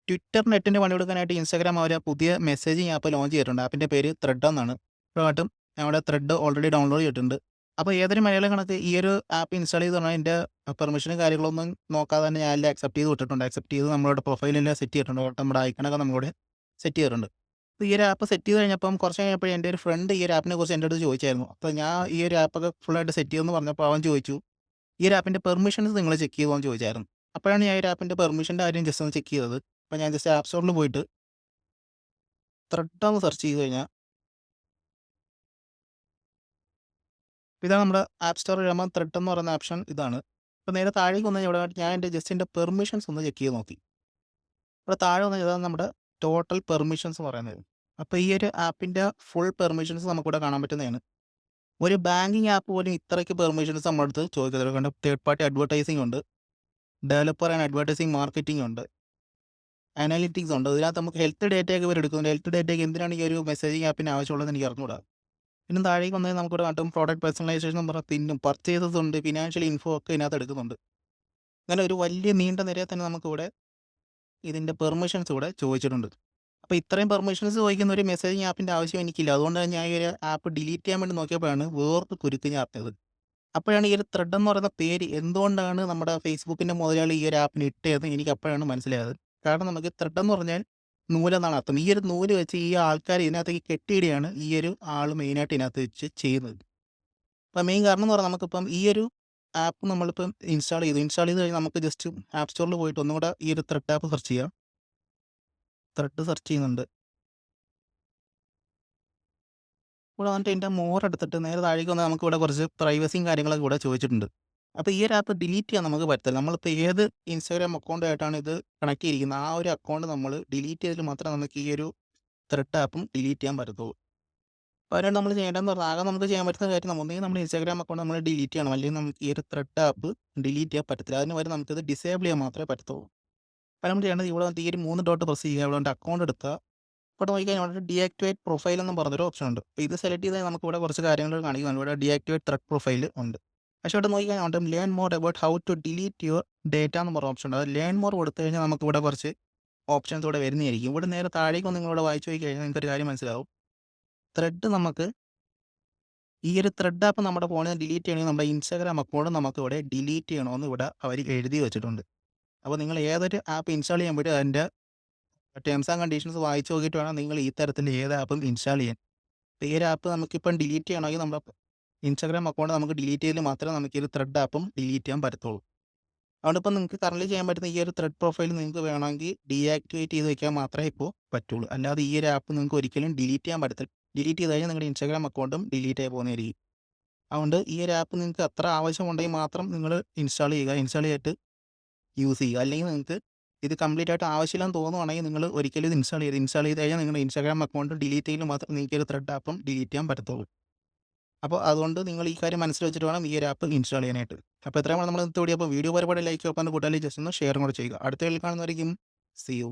Twitter നെറ്റിന് പണി കൊടുക്കാനായിട്ട് Instagram അവർ പുതിയ മെസ്സേജിങ് ആപ്പ് ലോഞ്ച് ചെയ്തിട്ടുണ്ട്. ആപ്പിൻ്റെ പേര് ത്രെഡ് എന്നാണ്. ഇപ്പോഴായിട്ടും ഞങ്ങളുടെ ത്രെഡ് ഓൾറെഡി ഡൗൺലോഡ് ചെയ്തിട്ടുണ്ട്. അപ്പോൾ ഏതൊരു മലയാളി കണക്ക് ഈ ഒരു ആപ്പ് ഇൻസ്റ്റാൾ ചെയ്ത് പറഞ്ഞാൽ അതിൻ്റെ പെർമിഷനും കാര്യങ്ങളൊന്നും നോക്കാതെ തന്നെ ഞാൻ എല്ലാം അക്സെപ്റ്റ് ചെയ്ത് വിട്ടിട്ടുണ്ട്. അക്സെപ്റ്റ് ചെയ്ത് നമ്മളുടെ പ്രൊഫൈലെല്ലാം സെറ്റ് ചെയ്തിട്ടുണ്ട്. നമ്മുടെ ഐക്കണൊക്കെ നമ്മളിവിടെ സെറ്റ് ചെയ്തിട്ടുണ്ട്. അപ്പോൾ ഈ ഒരു ആപ്പ് സെറ്റ് ചെയ്ത് കഴിഞ്ഞപ്പം കുറച്ച് കഴിഞ്ഞപ്പോൾ എൻ്റെ ഒരു ഫ്രണ്ട് ഈ ഒരു ആപ്പിനെ കുറിച്ച് എൻ്റെ അടുത്ത് ചോദിച്ചായിരുന്നു. അപ്പോൾ ഞാൻ ഈ ഒരു ആപ്പൊക്കെ ഫുള്ളായിട്ട് സെറ്റ് ചെയ്തെന്ന് പറഞ്ഞപ്പോൾ അവൻ ചോദിച്ചു, ഈ ഒരു ആപ്പിൻ്റെ പെർമിഷൻസ് നിങ്ങൾ ചെക്ക് ചെയ്തോ എന്ന് ചോദിച്ചായിരുന്നു. അപ്പോഴാണ് ഞാൻ ഈ ഒരു ആപ്പിൻ്റെ പെർമിഷൻ്റെ കാര്യം ജസ്റ്റ് ഒന്ന് ചെക്ക് ചെയ്തത്. അപ്പോൾ ഞാൻ ജസ്റ്റ് ആപ്പ് സ്റ്റോറിൽ പോയിട്ട് ത്രെഡ് എന്ന് സെർച്ച് ചെയ്ത് കഴിഞ്ഞാൽ ഇതാണ് നമ്മുടെ ആപ്പ് സ്റ്റോറിൽ വരുമ്പോൾ ത്രെഡ് എന്ന് പറയുന്ന ഓപ്ഷൻ ഇതാണ്. അപ്പോൾ നേരെ താഴേക്ക് വന്നു ഇവിടെ ഞാൻ എൻ്റെ ജസ്റ്റ് എൻ്റെ പെർമിഷൻസ് ഒന്ന് ചെക്ക് ചെയ്ത് നോക്കി. ഇവിടെ താഴെ വന്ന് ഇതാണ് നമ്മുടെ ടോട്ടൽ പെർമിഷൻസ് പറയുന്നത്. അപ്പോൾ ഈ ഒരു ആപ്പിൻ്റെ ഫുൾ പെർമിഷൻസ് നമുക്കിവിടെ കാണാൻ പറ്റുന്നതാണ്. ഒരു ബാങ്കിങ് ആപ്പ് പോലും ഇത്രയ്ക്ക് പെർമിഷൻസ് നമ്മുടെ അടുത്ത് ചോദിക്കുന്നത്. കണ്ട് തേർഡ് പാർട്ടി അഡ്വർടൈസിംഗ് ഉണ്ട്, ഡെവലപ്പർ ആൻഡ് അഡ്വർടൈസിംഗ് മാർക്കറ്റിംഗ് ഉണ്ട്, അനാലിറ്റിക്സ് ഉണ്ട്. ഇതിനകത്ത് നമുക്ക് ഹെൽത്ത് ഡേറ്റയൊക്കെ ഇവർ എടുക്കുന്നുണ്ട്. ഹെൽത്ത് ഡേറ്റയൊക്കെ എന്തിനാണ് ഈ ഒരു മെസ്സേജിങ് ആപ്പിന് ആവശ്യമുള്ളതെന്ന് എനിക്ക് അറിഞ്ഞുകൂടാ. പിന്നെ താഴേക്ക് വന്നാൽ നമുക്കിവിടെ കാട്ടും പ്രോഡക്റ്റ് പേഴ്സണലൈസേഷൻ എന്ന് പറഞ്ഞാൽ പിന്നും പർച്ചേസസ് ഉണ്ട്, ഫിനാൻഷ്യൽ ഇൻഫോ ഒക്കെ ഇതിനകത്ത് എടുക്കുന്നുണ്ട്. അങ്ങനെ ഒരു വലിയ നീണ്ട നിരയെ തന്നെ നമുക്കിവിടെ ഇതിൻ്റെ പെർമിഷൻസ് ഇവിടെ ചോദിച്ചിട്ടുണ്ട്. അപ്പോൾ ഇത്രയും പെർമിഷൻസ് ചോദിക്കുന്ന ഒരു മെസ്സേജിങ് ആപ്പിൻ്റെ ആവശ്യം എനിക്കില്ല. അതുകൊണ്ടാണ് ഞാൻ ഈ ഒരു ആപ്പ് ഡിലീറ്റ് ചെയ്യാൻ വേണ്ടി നോക്കിയപ്പോഴാണ് വേറൊരു കുരുക്ക് ഞാൻ അറിഞ്ഞത്. അപ്പോഴാണ് ഈ ഒരു ത്രെഡ് എന്ന് പറയുന്ന പേര് എന്തുകൊണ്ടാണ് നമ്മുടെ ഫേസ്ബുക്കിൻ്റെ മുതലാളി ഈ ഒരു ആപ്പിന് ഇട്ടതെന്ന് എനിക്ക് അപ്പോഴാണ് മനസ്സിലായത്. കാരണം നമുക്ക് ത്രെഡ് എന്ന് പറഞ്ഞാൽ നൂലെന്നാണ് അർത്ഥം. ഈ ഒരു നൂല് വെച്ച് ഈ ആൾക്കാർ ഇതിനകത്തേക്ക് കെട്ടിയിടുകയാണ് ഈ ഒരു ആൾ മെയിനായിട്ട് ഇതിനകത്ത് വെച്ച് ചെയ്യുന്നത്. അപ്പോൾ മെയിൻ കാരണം എന്ന് പറഞ്ഞാൽ നമുക്കിപ്പം ഈ ഒരു ആപ്പ് നമ്മളിപ്പം ഇൻസ്റ്റാൾ ചെയ്ത് കഴിഞ്ഞാൽ നമുക്ക് ജസ്റ്റ് ആപ്പ് സ്റ്റോറിൽ പോയിട്ട് ഒന്നുകൂടെ ഈ ഒരു ത്രെഡ് ആപ്പ് സെർച്ച് ചെയ്യാം. ത്രെഡ് സെർച്ച് ചെയ്യുന്നുണ്ട്. ഇവിടെ വന്നിട്ട് ഇതിൻ്റെ മോർ എടുത്തിട്ട് നേരെ താഴേക്ക് വന്നാൽ നമുക്കിവിടെ കുറച്ച് പ്രൈവസിയും കാര്യങ്ങളൊക്കെ ഇവിടെ ചോദിച്ചിട്ടുണ്ട്. അപ്പോൾ ഈ ഒരു ആപ്പ് ഡിലീറ്റ് ചെയ്യാൻ നമുക്ക് പറ്റില്ല. നമ്മളിപ്പോൾ ഏത് ഇൻസ്റ്റാഗ്രാം അക്കൗണ്ടായിട്ടാണ് ഇത് കണക്ട് ചെയ്തിരിക്കുന്നത് ആ ഒരു അക്കൗണ്ട് നമ്മൾ ഡിലീറ്റ് ചെയ്തിട്ട് മാത്രമേ നമുക്ക് ഈ ഒരു ത്രെഡ് ആപ്പും ഡിലീറ്റ് ചെയ്യാൻ പറ്റത്തുള്ളൂ. അപ്പോൾ അതിനായിട്ട് നമ്മൾ ചെയ്യേണ്ടതെന്ന് പറഞ്ഞാൽ ആകെ നമുക്ക് ചെയ്യാൻ പറ്റുന്ന കാര്യം ഒന്നുകിൽ നമ്മുടെ ഇൻസ്റ്റാഗ്രാം അക്കൗണ്ട് നമ്മൾ ഡിലീറ്റ് ചെയ്യണം, അല്ലെങ്കിൽ നമുക്ക് ഈ ഒരു ത്രെഡ് ആപ്പ് ഡിലീറ്റ് ചെയ്യാൻ പറ്റത്തില്ല. അതിന് വരെ നമുക്കിത് ഡിസേബിൾ ചെയ്യാൻ മാത്രമേ പറ്റത്തുള്ളൂ. അപ്പോൾ നമ്മൾ ചെയ്യേണ്ടത് ഇവിടെ വന്നിട്ട് ഈ ഒരു 3 ഡോട്ട് പ്രസ് ചെയ്യുക. ഇവിടെ വന്നിട്ട് അക്കൗണ്ട് എടുക്കുക. ഇവിടെ നോക്കിക്കഴിഞ്ഞാൽ ഇവിടെ ഡീആക്ടിവേറ്റ് പ്രൊഫൈൽ എന്ന് പറഞ്ഞൊരു ഓപ്ഷൻ ഉണ്ട്. അപ്പോൾ ഇത് സെലക്ട് ചെയ്താൽ നമുക്ക് ഇവിടെ കുറച്ച് കാര്യങ്ങൾ കാണിക്കുന്നുണ്ട്. ഇവിടെ ഡീആക്ടിവേറ്റ് ത്രെഡ് പ്രൊഫൈൽ ഉണ്ട്. പക്ഷേ ഇവിടെ നോക്കിക്കഴിഞ്ഞാൽ അവിടെ learn more about how to delete your data എന്ന് പറഞ്ഞ ഓപ്ഷൻ ഉണ്ട്. അത് ലേൺ മോർ കൊടുത്തു കഴിഞ്ഞാൽ നമുക്ക് ഇവിടെ കുറച്ച് ഓപ്ഷൻസ് ഇവിടെ വരുന്നതായിരിക്കും. ഇവിടെ നേരെ താഴേക്ക് ഒന്ന് നിങ്ങളിവിടെ വായിച്ചു നോക്കി കഴിഞ്ഞാൽ നിങ്ങൾക്കൊരു കാര്യം മനസ്സിലാവും. ത്രെഡ് നമുക്ക് ഈ ഒരു ത്രെഡ് ആപ്പ് നമ്മുടെ ഫോണിൽ ഡിലീറ്റ് ചെയ്യണമെങ്കിൽ നമ്മുടെ ഇൻസ്റ്റാഗ്രാം അക്കൗണ്ട് നമുക്ക് ഇവിടെ ഡിലീറ്റ് ചെയ്യണമെന്ന് ഇവിടെ അവർ എഴുതി വെച്ചിട്ടുണ്ട്. അപ്പോൾ നിങ്ങൾ ഏതൊരു ആപ്പ് ഇൻസ്റ്റാൾ ചെയ്യുമ്പോഴും അതിൻ്റെ ടേംസ് ആൻഡ് കണ്ടീഷൻസ് വായിച്ച് നോക്കിയിട്ട് വേണം നിങ്ങൾ ഈ തരത്തിൽ ഏത് ആപ്പും ഇൻസ്റ്റാൾ ചെയ്യാൻ. അപ്പോൾ ഈ ഒരു ആപ്പ് നമുക്കിപ്പം ഡിലീറ്റ് ചെയ്യണമെങ്കിൽ നമ്മുടെ ഇൻസ്റ്റാഗ്രാം അക്കൗണ്ട് നമുക്ക് ഡിലീറ്റ് ചെയ്താൽ മാത്രമേ നമുക്ക് ഈ ഒരു ത്രെഡ് ആപ്പും ഡിലീറ്റ് ചെയ്യാൻ പറ്റത്തുള്ളൂ. അതുകൊണ്ട് ഇപ്പം നിങ്ങൾക്ക് കറൻറ്റ്ലി ചെയ്യാൻ പറ്റുന്ന ഈ ഒരു ത്രെഡ് പ്രൊഫൈൽ നിങ്ങൾക്ക് വേണമെങ്കിൽ ഡീആക്ടിവേറ്റ് ചെയ്ത് വെക്കാൻ മാത്രമേ ഇപ്പോൾ പറ്റുള്ളൂ. അല്ലാതെ ഈ ഒരു ആപ്പ് നിങ്ങൾക്ക് ഒരിക്കലും ഡിലീറ്റ് ചെയ്യാൻ പറ്റത്തില്ല. ഡിലീറ്റ് ചെയ്ത് കഴിഞ്ഞാൽ നിങ്ങളുടെ ഇൻസ്റ്റാഗ്രാം അക്കൗണ്ടും ഡിലീറ്റ് ആയി പോകുന്നതായിരിക്കും. അതുകൊണ്ട് ഈ ഒരു ആപ്പ് നിങ്ങൾക്ക് അത്ര ആവശ്യമുണ്ടെങ്കിൽ മാത്രം നിങ്ങൾ ഇൻസ്റ്റാൾ ചെയ്യുക. ഇൻസ്റ്റാൾ ചെയ്തിട്ട് യൂസ് ചെയ്യുക. അല്ലെങ്കിൽ നിങ്ങൾക്ക് ഇത് കംപ്ലീറ്റ് ആയിട്ട് ആവശ്യമില്ലെന്ന് തോന്നുവാണെങ്കിൽ നിങ്ങൾ ഒരിക്കലും ഇത് ഇൻസ്റ്റാൾ ചെയ്ത് കഴിഞ്ഞാൽ നിങ്ങളുടെ ഇൻസ്റ്റാഗ്രാം അക്കൗണ്ട് ഡിലീറ്റ് ചെയ്യൽ മാത്രം നിങ്ങൾക്ക് ഒരു ത്രെഡ് ആപ്പും ഡിലീറ്റ് ചെയ്യാൻ പറ്റത്തുള്ളൂ. അപ്പോൾ അതുകൊണ്ട് നിങ്ങൾ ഈ കാര്യം മനസ്സിൽ വെച്ചിട്ട് വേണം ഈ ഒരു ആപ്പ് ഇൻസ്റ്റാൾ ചെയ്യാനായിട്ട്. അപ്പോൾ എത്രയാണ് നമ്മൾ ഇന്നത്തെ വീഡിയോ. അപ്പോൾ വീഡിയോ ഒരുപാട് ലൈക്ക് വെക്കാൻ കൂട്ടാലി ജസ്റ്റ് ഒന്ന് ഷെയർ കൂടെ ചെയ്യുക. അടുത്ത വീഡിയോയിൽ കാണുന്നവരെയും സീ യു.